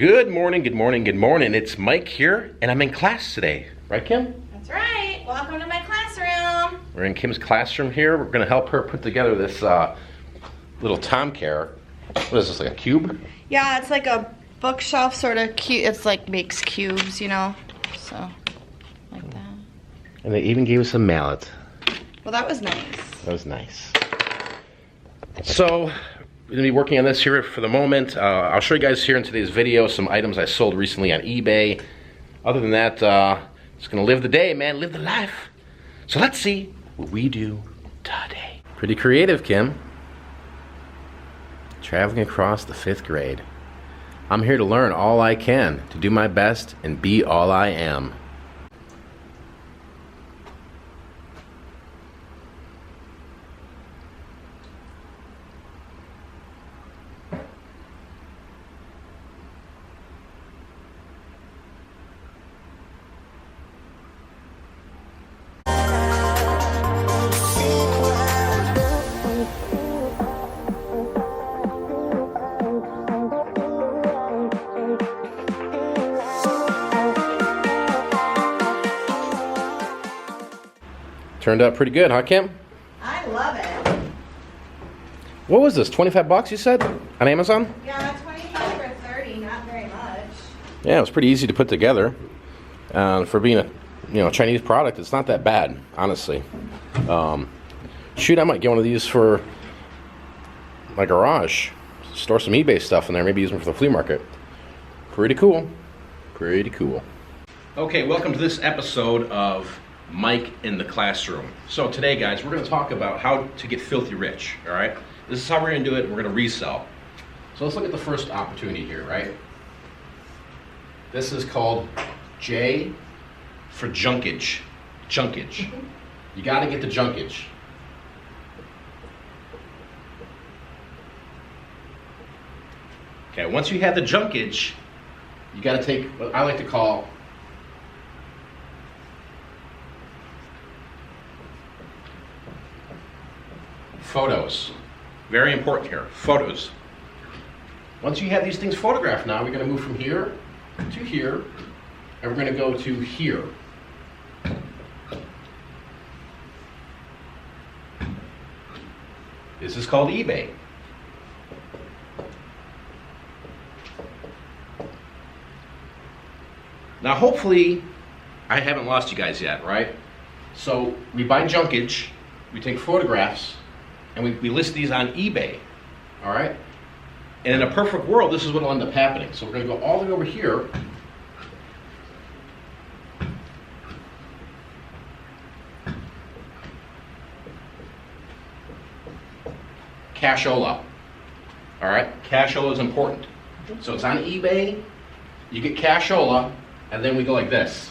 Good morning, good morning, good morning. It's Mike here, and I'm in class today. Right, Kim? That's right. Welcome to my classroom. We're in Kim's classroom here. We're going to help her put together this little tomcat. What is this, like a cube? Yeah, it's like a bookshelf sort of cube. It's like makes cubes, you know, so like that. And they even gave us a mallet. Well, that was nice. That was nice. So, we're going to be working on this here for the moment. I'll show you guys here in today's video some items I sold recently on eBay. Other than that, just going to live the day, man. Live the life. So let's see what we do today. Pretty creative, Kim. Traveling across the 5th grade. I'm here to learn all I can, to do my best and be all I am. Turned out pretty good, huh, Kim? I love it. What was this, 25 bucks you said? On Amazon? Yeah, 25 or 30, not very much. Yeah, it was pretty easy to put together. For being a Chinese product, it's not that bad, honestly. Shoot, I might get one of these for my garage. Store some eBay stuff in there, maybe use them for the flea market. Pretty cool. Pretty cool. Okay, welcome to this episode of Mike in the Classroom. So today, guys, we're going to talk about how to get filthy rich, all right? This is how we're going to do it. We're going to resell. So let's look at the first opportunity here, right? This is called J for junkage. Junkage. You got to get the junkage. Okay, once you have the junkage, you got to take what I like to call photos. Very important here. Photos. Once you have these things photographed now, we're going to move from here to here, and we're going to go to here. This is called eBay. Now, hopefully, I haven't lost you guys yet, right? So, we buy junkage, we take photographs, and we list these on eBay, all right? And in a perfect world, this is what will end up happening. So we're going to go all the way over here. Cashola, all right? Cashola is important. So it's on eBay, you get cashola, and then we go like this.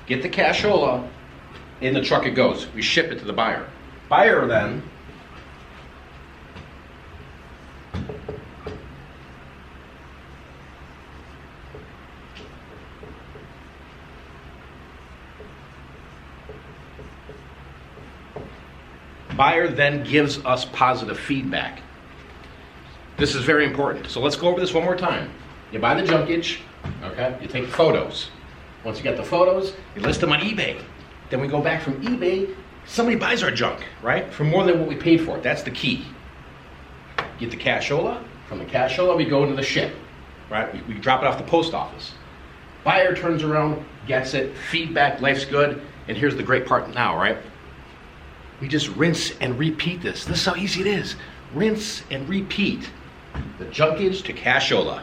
Get the cashola, in the truck it goes. We ship it to the buyer. Buyer then gives us positive feedback. This is very important. So let's go over this one more time. You buy the junkage, okay? You take photos. Once you get the photos, you list them on eBay. Then we go back from eBay, somebody buys our junk, right? For more than what we paid for it. That's the key. Get the cashola. From the cashola, we go into the ship, right? We drop it off the post office. Buyer turns around, gets it, feedback, life's good. And here's the great part now, right? We just rinse and repeat this. This is how easy it is. Rinse and repeat. The junkage to cashola.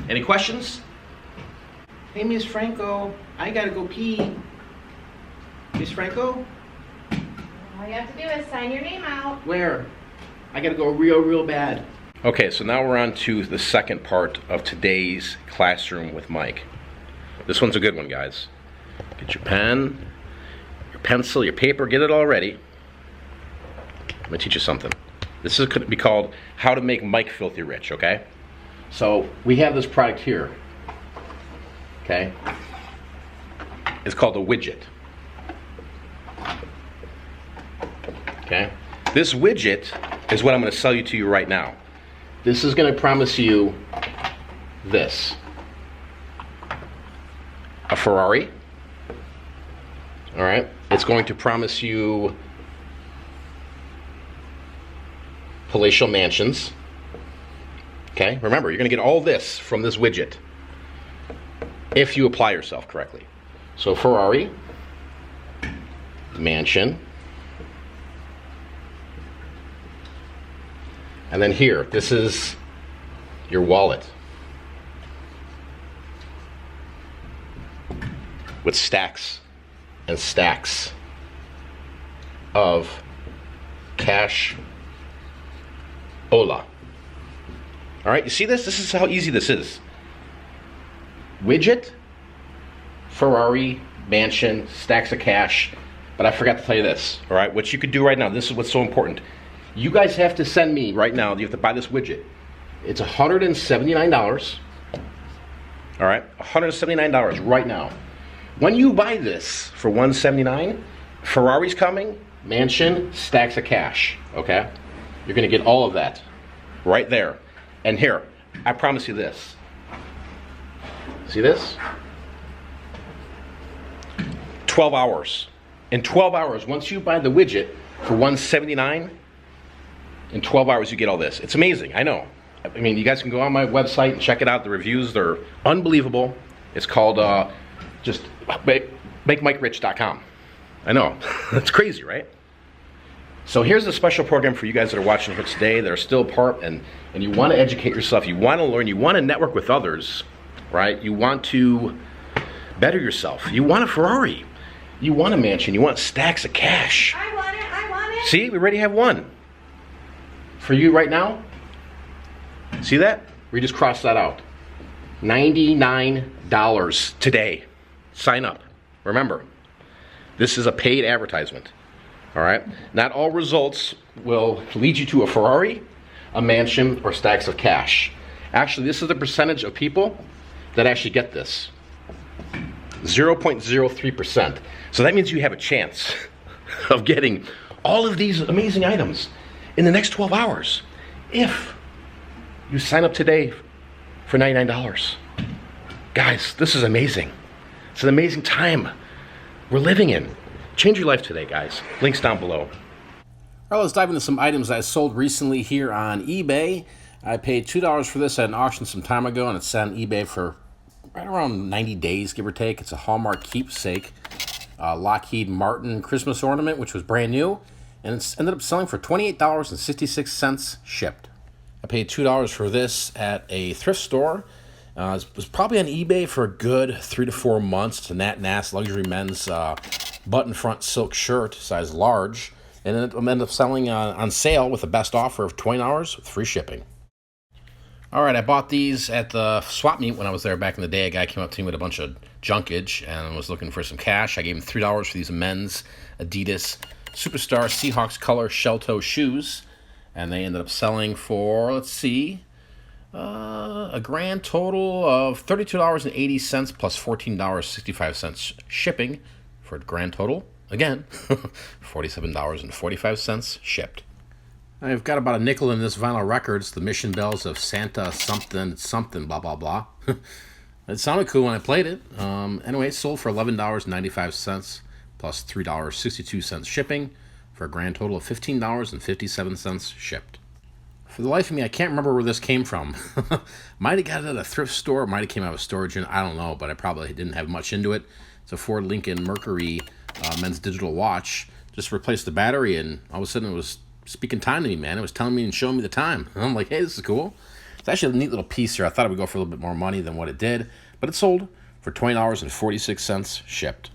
Any questions? Hey, Miss Franco, I gotta go pee. Miss Franco? All you have to do is sign your name out. Where? I gotta go real bad. Okay, so now we're on to the second part of today's classroom with Mike. This one's a good one, guys. Get your pen, your pencil, your paper, get it all ready. I'm gonna teach you something. This is going to be called How to Make Mike Filthy Rich, okay? So we have this product here. okay? It's called a widget. Okay? This widget is what I'm going to sell you right now. This is going to promise you this. A Ferrari. All right? It's going to promise you palatial mansions. Okay? Remember, you're going to get all this from this widget if you apply yourself correctly. So Ferrari, mansion, and then here, this is your wallet with stacks and stacks of cash. Hola. All right, you see this? This is how easy this is. Widget, Ferrari, mansion, stacks of cash. But I forgot to tell you this, all right? What you could do right now, this is what's so important. You guys have to send me right now, you have to buy this widget. It's $179, all right? $179 right now. When you buy this for $179, Ferrari's coming, mansion, stacks of cash, okay? You're gonna get all of that right there. And here, I promise you this. See this? 12 hours. In 12 hours, once you buy the widget for $179, in 12 hours you get all this. It's amazing, I know. I mean, you guys can go on my website and check it out. The reviews, they're unbelievable. It's called just MakeMikeRich.com. I know, it's crazy, right? So here's a special program for you guys that are watching here today that are still part and you want to educate yourself, you want to learn, you want to network with others, right? You want to better yourself. You want a Ferrari. You want a mansion. You want stacks of cash. I want it. I want it. See, we already have one. For you right now, see that? We just crossed that out. $99 today. Sign up. Remember, this is a paid advertisement. All right? Not all results will lead you to a Ferrari, a mansion, or stacks of cash. Actually, this is the percentage of people that actually get this. 0.03%. So that means you have a chance of getting all of these amazing items in the next 12 hours if you sign up today for $99. Guys, this is amazing. It's an amazing time we're living in. Change your life today, guys. Links down below. All right, let's dive into some items I sold recently here on eBay. I paid $2 for this at an auction some time ago, and it's sat on eBay for right around 90 days, give or take. It's a Hallmark keepsake Lockheed Martin Christmas ornament, which was brand new, and it's ended up selling for $28.66 shipped. I paid $2 for this at a thrift store. It was probably on eBay for a good 3 to 4 months. It's a Nat Nass luxury men's button front silk shirt, size large, and it ended up selling on sale with the best offer of $20 with free shipping. All right, I bought these at the swap meet when I was there back in the day. A guy came up to me with a bunch of junkage and was looking for some cash. I gave him $3 for these men's Adidas Superstar Seahawks color shell toe shoes, and they ended up selling for, let's see, a grand total of $32.80 plus $14.65 shipping for a grand total, again, $47.45 shipped. I've got about a nickel in this vinyl records, the Mission Bells of Santa something, something, blah, blah, blah. It sounded cool when I played it. Anyway, it sold for $11.95 plus $3.62 shipping for a grand total of $15.57 shipped. For the life of me, I can't remember where this came from. Might have got it at a thrift store, might have came out of a storage unit, I don't know, but I probably didn't have much into it. It's a Ford Lincoln Mercury men's digital watch. Just replaced the battery, and all of a sudden it was speaking time to me, man. It was telling me and showing me the time. And I'm like, hey, this is cool. It's actually a neat little piece here. I thought it would go for a little bit more money than what it did, but it sold for $20.46 shipped.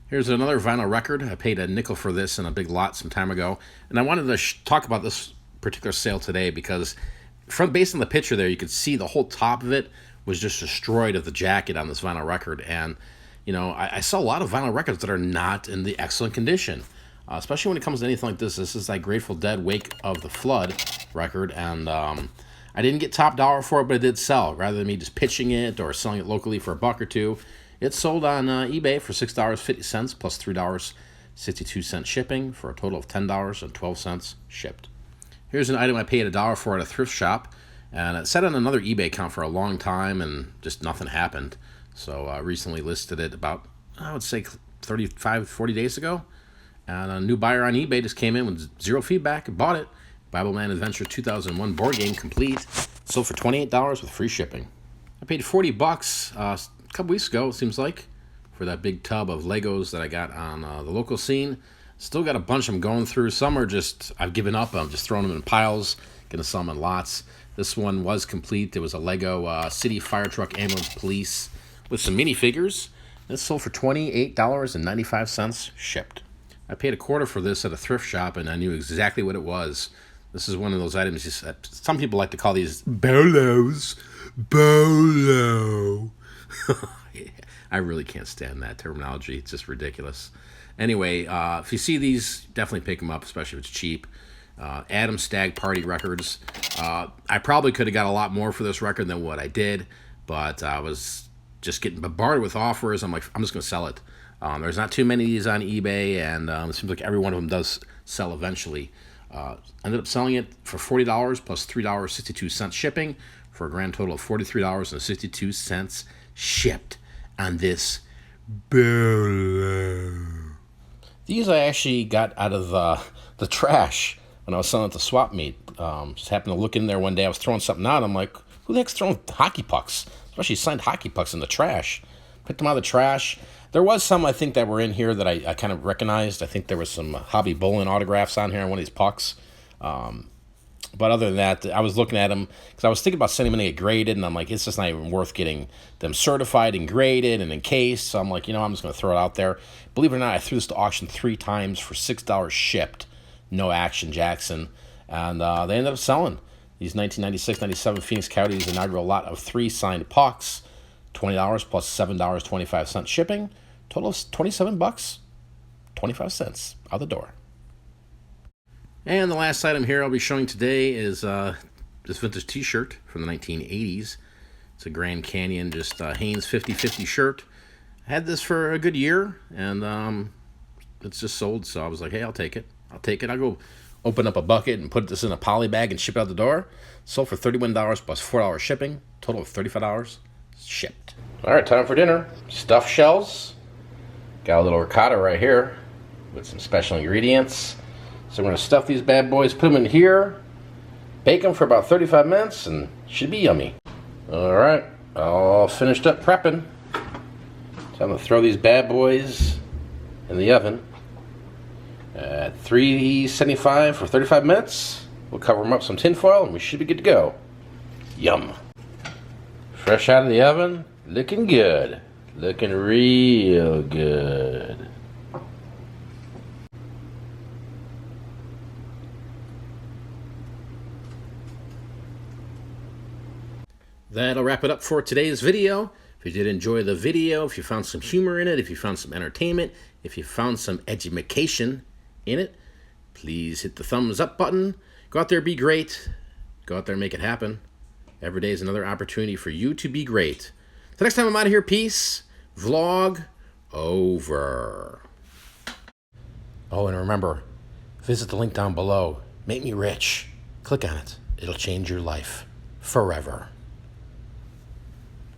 Here's another vinyl record. I paid a nickel for this in a big lot some time ago, and I wanted to talk about this particular sale today because based on the picture there, you could see the whole top of it was just destroyed of the jacket on this vinyl record. And you know, I saw a lot of vinyl records that are not in the excellent condition, especially when it comes to anything like this. This is like Grateful Dead Wake of the Flood record, and I didn't get top dollar for it, but it did sell. Rather than me just pitching it or selling it locally for $1 or $2, it sold on eBay for $6.50 plus $3.62 shipping for a total of $10.12 shipped. Here's an item I paid $1 for at a thrift shop, and it sat on another eBay account for a long time and just nothing happened. So I recently listed it about, I would say, 35, 40 days ago. And a new buyer on eBay just came in with zero feedback and bought it. Bibleman Adventure 2001 board game complete. Sold for $28 with free shipping. I paid $40 a couple weeks ago, it seems like, for that big tub of Legos that I got on the local scene. Still got a bunch of them going through. Some are just, I've given up. I'm just throwing them in piles, going to sell them in lots. This one was complete. There was a Lego City Fire Truck Ambulance Police with some minifigures. This sold for $28.95 shipped. I paid $0.25 for this at a thrift shop, and I knew exactly what it was. This is one of those items, some people like to call these bolos. Bolo. I really can't stand that terminology. It's just ridiculous. Anyway, if you see these, definitely pick them up, especially if it's cheap. Adam Stagg Party Records. I probably could have got a lot more for this record than what I did, but I was just getting bombarded with offers. I'm like, I'm just going to sell it. There's not too many of these on eBay, and it seems like every one of them does sell eventually. Ended up selling it for $40 plus $3.62 shipping for a grand total of $43.62 shipped on this bolo. These I actually got out of the trash when I was selling at the swap meet. Just happened to look in there one day. I was throwing something out. I'm like, who the heck's throwing hockey pucks? Especially signed hockey pucks in the trash. Picked them out of the trash. There was some, I think, that were in here that I kind of recognized. I think there was some hobby bowling autographs on here on one of these pucks. But other than that, I was looking at them because I was thinking about sending them to get graded, and I'm like, it's just not even worth getting them certified and graded and encased. So I'm like, I'm just going to throw it out there. Believe it or not, I threw this to auction 3 times for $6 shipped. No action, Jackson. And they ended up selling these 1996-97 Phoenix Coyotes inaugural lot of 3 signed pucks. $20 plus $7.25 shipping. Total of $27, 25 cents out the door. And the last item here I'll be showing today is this vintage t-shirt from the 1980s. It's a Grand Canyon, just Hanes 50/50 shirt. I had this for a good year, and it's just sold, so I was like, hey, I'll take it. I'll go open up a bucket and put this in a poly bag and ship it out the door. Sold for $31 plus $4 shipping. Total of $35 shipped. All right, time for dinner. Stuffed shells. Got a little ricotta right here with some special ingredients. So we're going to stuff these bad boys, put them in here, bake them for about 35 minutes, and should be yummy. All right, all finished up prepping. So I'm going to throw these bad boys in the oven at 375 for 35 minutes. We'll cover them up with some tin foil, and we should be good to go. Yum. Fresh out of the oven, looking good. Looking real good. That'll wrap it up for today's video. If you did enjoy the video, if you found some humor in it, if you found some entertainment, if you found some edumacation in it, please hit the thumbs up button. Go out there, be great. Go out there and make it happen. Every day is another opportunity for you to be great. The next time I'm out of here, peace. Vlog over. Oh, and remember, visit the link down below. Make me rich. Click on it. It'll change your life forever.